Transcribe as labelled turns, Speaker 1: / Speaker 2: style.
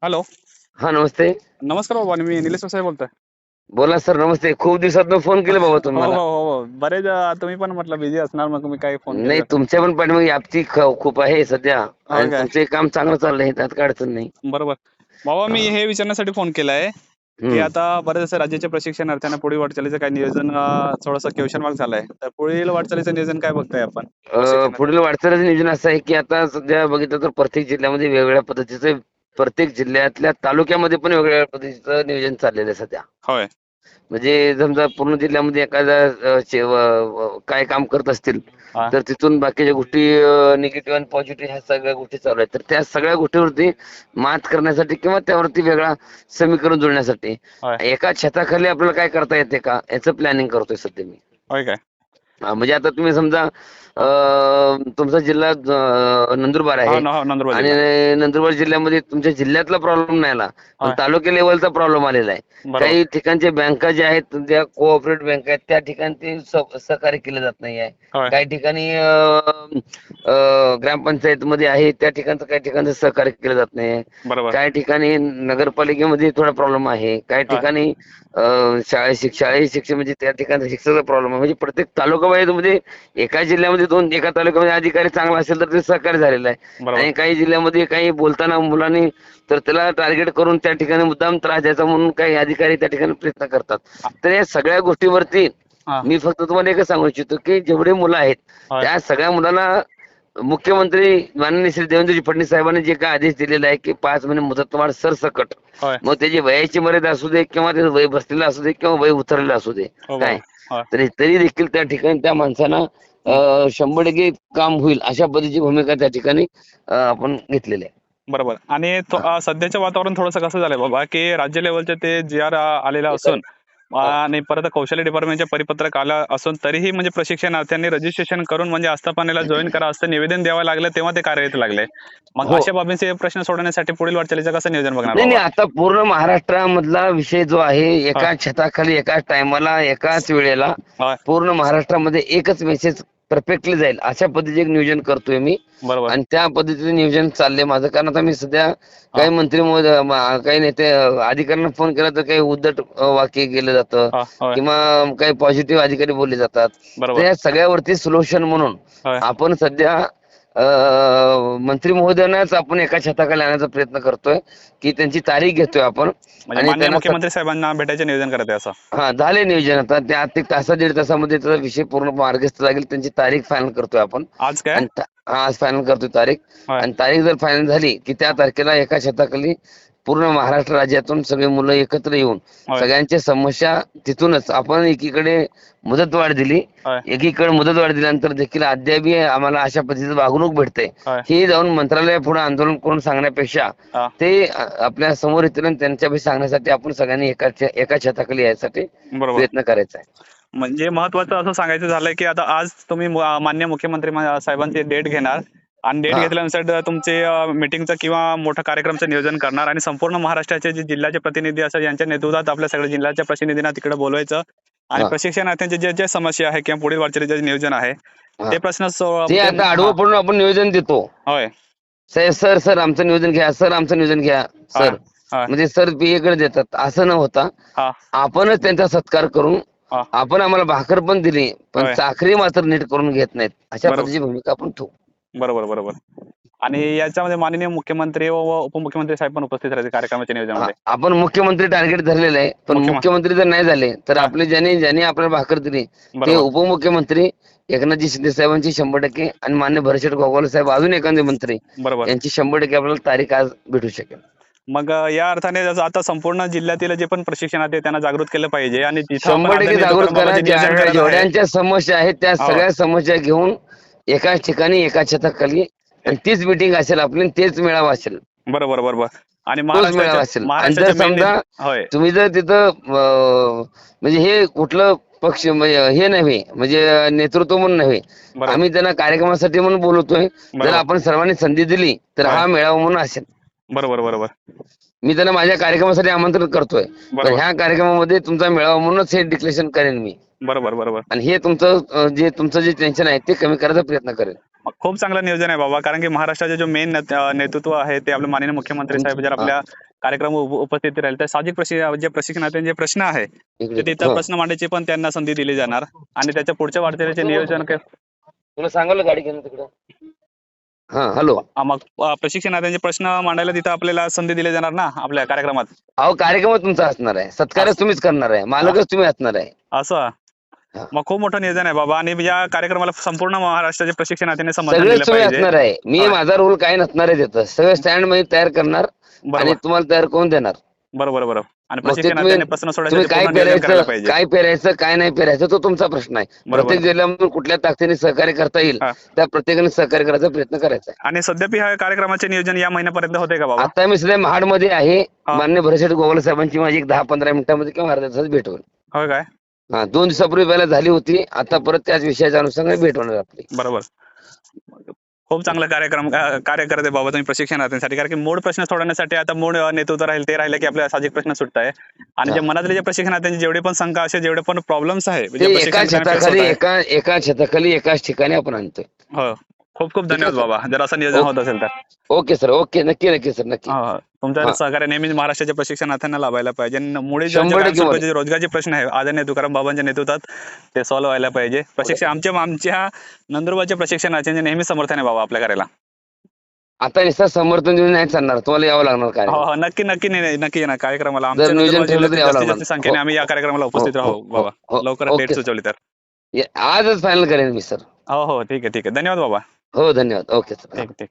Speaker 1: Hello.
Speaker 2: हा नमस्ते.
Speaker 1: नमस्कार बाबा, मी निलेश वसाई बोलतोय.
Speaker 2: बोला सर. नमस्ते. खूप दिवसातून फोन केला बाबा
Speaker 1: हो, हो,
Speaker 2: तुम्हाला.
Speaker 1: हो, हो. बरेच तुम्ही पण म्हटलं बिझी असणार, मग तुम्ही काही फोन
Speaker 2: नाही,
Speaker 1: केला.
Speaker 2: तुमच्या पण पाठीमागे व्याप्ती खूप आहे सध्या.
Speaker 1: होय
Speaker 2: आणि
Speaker 1: काय?
Speaker 2: तुमचे काम चांगलं चाललंय, त्यात काय अडचण नाही.
Speaker 1: बरोबर. बाबा, मी
Speaker 2: हा.
Speaker 1: हे विचारण्यासाठी फोन केलाय, की
Speaker 2: हम्म.
Speaker 1: आता बरेच असे राज्याच्या प्रशिक्षणार्थ्यांना पुढील वाटचालीचं काही नियोजन थोडंसं क्वेश्चन मार्क झालंय. तर पुढील वाटचालीचं नियोजन काय बघताय आपण
Speaker 2: पुढील
Speaker 1: प्रशिक्षणार्थ्यांचं?
Speaker 2: वाटचालीचं नियोजन असं आहे की आता सध्या बघितलं तर प्रत्येक जिल्ह्यामध्ये वेगवेगळ्या पद्धतीचं, प्रत्येक जिल्ह्यातल्या तालुक्यामध्ये पण वेगवेगळ्या पद्धतीचं नियोजन चाललेलं आहे सध्या.
Speaker 1: होय.
Speaker 2: म्हणजे समजा पूर्ण जिल्ह्यामध्ये एखादा काय काम करत असतील,
Speaker 1: हा.
Speaker 2: तर तिथून बाकीच्या गोष्टी निगेटिव्ह आणि पॉझिटिव्ह ह्या सगळ्या गोष्टी चालू आहेत. तर त्या सगळ्या गोष्टीवरती मात करण्यासाठी किंवा त्यावरती वेगळा समीकरण जुळण्यासाठी
Speaker 1: होय.
Speaker 2: एका छताखाली आपल्याला काय करता येते का याचं प्लॅनिंग करतोय सध्या मी.
Speaker 1: होय काय?
Speaker 2: म्हणजे आता तुम्ही समजा
Speaker 1: हा.
Speaker 2: तुमचा जिल्हा नंदुरबार
Speaker 1: हो
Speaker 2: आहे.
Speaker 1: ना, हो, नंदुरबार
Speaker 2: आणि
Speaker 1: जिल्हा.
Speaker 2: नंदुरबार जिल्ह्यामध्ये तुमच्या जिल्ह्यातला प्रॉब्लेम नाही आला, पण
Speaker 1: होय.
Speaker 2: तालुका लेवलचा प्रॉब्लेम आलेला आहे.
Speaker 1: बरोबर.
Speaker 2: काही ठिकाणच्या बँका ज्या आहेत, ज्या कोऑपरेटिव्ह बँका आहेत, त्या ठिकाणी ते सहकार्य केलं जात नाही आहे.
Speaker 1: होय.
Speaker 2: काही ठिकाणी ग्रामपंचायतमध्ये आहे, त्या ठिकाणचं काही ठिकाणचं सहकार्य केलं जात नाही आहे.
Speaker 1: बरोबर.
Speaker 2: काही ठिकाणी नगरपालिकेमध्ये थोडा प्रॉब्लेम आहे. काही
Speaker 1: होय.
Speaker 2: ठिकाणी शाळेत शिक्षण म्हणजे त्या ठिकाणचा शिक्षणाचा प्रॉब्लेम आहे. म्हणजे प्रत्येक तालुका मध्ये एका जिल्ह्यामध्ये एका तालुक्यामध्ये अधिकारी चांगला असेल तर ते सहकार्य झालेलं आहे.
Speaker 1: बरोबर.
Speaker 2: आणि काही जिल्ह्यामध्ये काही बोलताना मुलांनी तर त्याला टार्गेट करून त्या ठिकाणी मुद्दाम त्रास द्यायचा म्हणून काही अधिकारी त्या ठिकाणी प्रयत्न करतात.
Speaker 1: हा.
Speaker 2: तर या सगळ्या गोष्टीवरती
Speaker 1: हा.
Speaker 2: मी फक्त तुम्हाला एकच सांगू इच्छितो की जेवढे मुलं आहेत
Speaker 1: होय.
Speaker 2: त्या सगळ्या मुलांना मुख्यमंत्री माननीय श्री देवेंद्रजी फडणवीस साहेबांनी जे काय आदेश दिलेला आहे की 5 महिने मुदतवाढ सरसकट,
Speaker 1: होय.
Speaker 2: मग त्याची वयाची मर्यादा असू दे किंवा त्याचं वय बसलेलं असू दे किंवा वय उतरलेलं असू दे,
Speaker 1: हो,
Speaker 2: काय
Speaker 1: बरोबर. होय.
Speaker 2: तरी देखील त्या ठिकाणी त्या माणसांना
Speaker 1: हं.
Speaker 2: 100% काम होईल अशा पद्धतीची भूमिका त्या ठिकाणी आपण घेतलेली आहे.
Speaker 1: बरोबर. आणि सध्याचं वातावरण थोडंसं कसं झालंय बाबा, की राज्य लेव्हलचे ते जी-आर आलेला असून
Speaker 2: हा.
Speaker 1: आणि परत कौशल्य डिपार्टमेंटचे परिपत्रक आलं असून तरीही म्हणजे प्रशिक्षणार्थ्यांनी रजिस्ट्रेशन करून म्हणजे आस्थापनेला जॉईन करा असं निवेदन द्यावं लागलं, तेव्हा ते कार्यरत लागले. मग
Speaker 2: हो.
Speaker 1: अशा बाबींचे प्रश्न सोडवण्यासाठी पुढील वाटचालीचं कसं नियोजन बघणार
Speaker 2: नाही,
Speaker 1: बाबा?
Speaker 2: नाही. आता पूर्ण महाराष्ट्रामधला विषय जो आहे,
Speaker 1: होय.
Speaker 2: एका छताखाली एकाच टायमाला एकाच वेळेला
Speaker 1: होय.
Speaker 2: पूर्ण महाराष्ट्रामध्ये एकच मेसेज परफेक्टली जाईल अशा पद्धतीचे एक नियोजन करतोय मी.
Speaker 1: बरोबर.
Speaker 2: आणि त्या पद्धतीचं नियोजन चाललंय माझं. कारण आता मी सध्या
Speaker 1: हां,
Speaker 2: काही मंत्री महोदय काही नेते अधिकाऱ्यांना फोन केला तर काही उद्धट वाक्य केलं जातं
Speaker 1: हां. होय.
Speaker 2: किंवा काही पॉझिटिव्ह अधिकारी बोलले जातात. तर
Speaker 1: बरोबर.
Speaker 2: या सगळ्यावरती सोल्युशन म्हणून
Speaker 1: होय.
Speaker 2: आपण सध्या मंत्री महोदयांनाच आपण एका छताखाली आणण्याचा प्रयत्न करतोय की त्यांची तारीख घेतोय आपण.
Speaker 1: म्हणजे
Speaker 2: आणि
Speaker 1: माननीय
Speaker 2: त्यांना
Speaker 1: मुख्यमंत्री साहेबांना भेटायचे नियोजन करत आहे असं.
Speaker 2: हा झाले नियोजन. आता त्या एक तासा दीड तासामध्ये त्याचा विषय पूर्ण मार्गस्थ लागेल. त्यांची तारीख फायनल करतोय आपण.
Speaker 1: आज काय?
Speaker 2: आणि आज फायनल करतोय तारीख.
Speaker 1: होय.
Speaker 2: आणि तारीख जर फायनल झाली की त्या तारखेला एका छताखाली पूर्ण महाराष्ट्र राज्यातून सगळे मुलं एकत्र येऊन
Speaker 1: होय.
Speaker 2: सगळ्यांच्या समस्या तिथूनच आपण एकीकडे मुदतवाढ दिली,
Speaker 1: होय.
Speaker 2: एकीकडे मुदतवाढ दिल्यानंतर देखील अद्यापही आम्हाला अशा पद्धतीचं वागणूक भेटते
Speaker 1: होय.
Speaker 2: हे जाऊन मंत्रालयापुढे आंदोलन करून सांगण्यापेक्षा
Speaker 1: हां.
Speaker 2: ते आपल्या समोर येतील आणि त्यांच्यापाशी सांगण्यासाठी आपण सगळ्यांनी एका छताखाली यायसाठी
Speaker 1: बरोबर.
Speaker 2: प्रयत्न करायचा आहे.
Speaker 1: म्हणजे महत्वाचं असं सांगायचं झालंय, की आता आज तुम्ही माननीय मुख्यमंत्री साहेबांची डेट घेणार आणि डेट
Speaker 2: हा.
Speaker 1: घेतल्यानंतर तुमचे मीटिंगचं किंवा मोठं कार्यक्रमचं नियोजन करणार आणि संपूर्ण महाराष्ट्राचे जे जिल्ह्याचे प्रतिनिधी असतात यांच्या नेतृत्वात आपल्या सगळ्या जिल्ह्याच्या प्रतिनिधींना तिकडे बोलवायचं आणि
Speaker 2: हा.
Speaker 1: प्रशिक्षणार्थ्यांचे जे जे समस्या आहे किंवा पुढील वाटचालीचे जे नियोजन आहे
Speaker 2: हा.
Speaker 1: ते प्रश्न
Speaker 2: ते आता
Speaker 1: हां.
Speaker 2: आडवं पडून आपण नियोजन देतो.
Speaker 1: होय.
Speaker 2: सर सर आमचं नियोजन घ्या, सर आमचं नियोजन घ्या
Speaker 1: होय.
Speaker 2: सर.
Speaker 1: होय.
Speaker 2: म्हणजे सर पीएकडे देतात असं न होता
Speaker 1: हां.
Speaker 2: आपणच त्यांचा सत्कार करून
Speaker 1: हां.
Speaker 2: आपण आम्हाला भाकर पण दिली पण
Speaker 1: होय.
Speaker 2: चाकरी मात्र नीट करून घेत नाहीत अशा
Speaker 1: बरोबर.
Speaker 2: पद्धतीची भूमिका आपण ठेवू.
Speaker 1: बरोबर, बरोबर. आणि याच्यामध्ये माननीय मुख्यमंत्री व उपमुख्यमंत्री साहेब पण उपस्थित राहतील कार्यक्रमाच्या नियोजनामध्ये.
Speaker 2: आपण मुख्यमंत्री टार्गेट धरलेलं आहे, पण मुख्यमंत्री जर नाही झाले तर
Speaker 1: हां.
Speaker 2: आपले ज्यांनी आपल्याला भाकर दिली ते
Speaker 1: बरोबर.
Speaker 2: उपमुख्यमंत्री एकनाथजी शिंदे साहेबांची 100% आणि मान्य भरतशेठ गोगावले साहेब अजून एखादे मंत्री
Speaker 1: बरोबर.
Speaker 2: यांची 100% आपल्याला तारीख आज भेटू शकेल.
Speaker 1: मग या अर्थाने आता संपूर्ण जिल्ह्यातील जे पण प्रशिक्षणार्थी आहेत त्यांना जागृत केलं पाहिजे आणि जिथं आपण
Speaker 2: 100%
Speaker 1: आदरणीय
Speaker 2: जागृत
Speaker 1: तुकाराम
Speaker 2: करा.
Speaker 1: बाबांचे नियोजन करत आहे.
Speaker 2: जेवढ्यांच्या समस्या आहेत त्या
Speaker 1: हो.
Speaker 2: सगळ्या समस्या घेऊन एकाच ठिकाणी एका छताखाली आणि तीच मीटिंग असेल आपली, तेच मेळावा असेल,
Speaker 1: बरोबर, बरोबर. आणि
Speaker 2: तोच मेळावा असेल. आणि जर समजा
Speaker 1: होय.
Speaker 2: तुम्ही जर तिथं म्हणजे हे कुठलं पक्ष म्हणजे हे नव्हे, म्हणजे नेतृत्व म्हणून नव्हे,
Speaker 1: बरोबर.
Speaker 2: आम्ही त्यांना कार्यक्रमासाठी म्हणून बोलवतोय. जर
Speaker 1: बरोबर.
Speaker 2: आपण सर्वांनी संधी दिली तर
Speaker 1: होय.
Speaker 2: हा मेळावा म्हणून असेल.
Speaker 1: बरोबर, बरोबर.
Speaker 2: मी त्यांना माझ्या कार्यक्रमासाठी आमंत्रित करतोय, पण
Speaker 1: बरोबर.
Speaker 2: ह्या कार्यक्रमामध्ये तुमचा मेळावा म्हणूनच हे डिक्लेरेशन करेन मी.
Speaker 1: बरोबर, बरोबर.
Speaker 2: आणि हे तुमचं जे टेन्शन आहे ते कमी करायचा प्रयत्न करेल.
Speaker 1: खूप चांगलं नियोजन आहे बाबा, कारण की महाराष्ट्राचे जो मेन नेतृत्व आहे ते आपले माननीय मुख्यमंत्री साहेब जर आपल्या कार्यक्रम उपस्थित राहील तर साहजिक जे प्रशिक्षणार्थी जे प्रश्न आहे
Speaker 2: इकडे
Speaker 1: ते तिथं प्रश्न मांडायची पण त्यांना संधी दिली जाणार आणि त्याच्या पुढच्या वाटचालीचे नियोजन
Speaker 2: तुला सांगायला गाडी घेणं तिकडं. हा हॅलो.
Speaker 1: मग प्रशिक्षणार्थ्यांचे प्रश्न मांडायला तिथं आपल्याला संधी दिली जाणार ना आपल्या कार्यक्रमात.
Speaker 2: अहो कार्यक्रम तुमचा असणार आहे, सत्कारच तुम्हीच करणार आहे, मालकच तुम्ही असणार आहे.
Speaker 1: असं
Speaker 2: हा.
Speaker 1: मग खूप मोठं नियोजन आहे बाबा आणि या कार्यक्रमाला संपूर्ण महाराष्ट्राच्या प्रशिक्षणार्थींनी समर्थन दिलं
Speaker 2: सगळेच तुम्ही
Speaker 1: पाहिजे.
Speaker 2: असणार आहे. मी
Speaker 1: हा.
Speaker 2: माझा रोल काय नसणार आहे तिथं, सगळं स्टँड मध्ये तयार करणार आणि
Speaker 1: बरोबर
Speaker 2: तुम्हाला तयार करून देणार.
Speaker 1: बरोबर बरोबर आणि
Speaker 2: मग ते
Speaker 1: प्रशिक्षणार्थ्यांनी प्रश्न
Speaker 2: तुम्ही
Speaker 1: सोडण्यासाठी
Speaker 2: काय
Speaker 1: पूर्ण नियोजन करायला
Speaker 2: पेरायचं,
Speaker 1: पाहिजे.
Speaker 2: काय पेरायचं, काय नाही पेरायचं तो तुमचा प्रश्न आहे.
Speaker 1: बरोबर.
Speaker 2: प्रत्येक जिल्ह्यामधून कुठल्या ताकदीने सहकार्य करता येईल
Speaker 1: हा.
Speaker 2: त्या प्रत्येकाने सहकार्य करायचा प्रयत्न करायचा आहे.
Speaker 1: आणि सध्या ह्या कार्यक्रमाचे नियोजन या महिन्यापर्यंत होते का बाबा?
Speaker 2: आता मी सध्या महाडमध्ये आहे.
Speaker 1: हा.
Speaker 2: मान्य भरशेठ गोवाल साहेबांची माझी एक 10-15 मिनिटांमध्ये किंवा अर्ध्या तासात भेट होईल.
Speaker 1: होय काय?
Speaker 2: हा 2 दिवसापूर्वी पहिला झाली होती, आता परत त्याच विषयाच्या अनुषंगाने भेट होणार आपली.
Speaker 1: बरोबर. खूप चांगला कार्य करते बाबा तुम्ही प्रशिक्षणार्थींसाठी, कारण की मूळ प्रश्न सोडवण्यासाठी आता मूळ नेतृत्व राहील ते राहिलं की आपल्या साहजिक प्रश्न सुटत आहे आणि जे
Speaker 2: हा.
Speaker 1: मनातले जे प्रशिक्षणार्थींचे जेवढे पण शंका असे जेवढे पण प्रॉब्लेम्स आहे
Speaker 2: ते
Speaker 1: जे
Speaker 2: एका
Speaker 1: प्रशिक्षण
Speaker 2: छताखाली एका छताखाली एकाच ठिकाणी आपण आणतोय.
Speaker 1: हो खूप खूप धन्यवाद बाबा जर असं नियोजन होत असेल तर.
Speaker 2: ओके सर, ओके, नक्की नक्की सर, नक्की.
Speaker 1: हो, तुमचं
Speaker 2: हा.
Speaker 1: सहकार्य नेहमीच महाराष्ट्राच्या प्रशिक्षणार्थ्यांना लाभायला पाहिजे आणि मुळे
Speaker 2: 100%
Speaker 1: जे रोजगारचे प्रश्न आहे आदरणीय तुकाराम बाबांच्या नेतृत्वात ते सॉल्व्ह व्हायला पाहिजे. आमच्या नंदुरबारच्या प्रशिक्षणार्थ्यांचे नेहमी समर्थन आहे बाबा आपल्या कार्याला.
Speaker 2: आता निस्ता समर्थन देऊन नाही चालणार, तुम्हाला यावं लागणार काय.
Speaker 1: हो हो नक्की नक्की नक्की येणार कार्यक्रमाला. आमच्या
Speaker 2: जर नियोजन
Speaker 1: नंदुरबार
Speaker 2: ठेवलं तर
Speaker 1: जिल्ह्यातील
Speaker 2: यावं
Speaker 1: जास्तीत
Speaker 2: लागणार.
Speaker 1: जास्त संख्येने आम्ही या कार्यक्रमाला उपस्थित राहू बाबा. लवकरात
Speaker 2: ओके
Speaker 1: डेट
Speaker 2: सर.
Speaker 1: सुचवली तर.
Speaker 2: आजच फायनल करेन मी सर.
Speaker 1: हो हो ठीक आहे धन्यवाद बाबा.
Speaker 2: हो धन्यवाद. Okay sir.
Speaker 1: ठीक ठीक.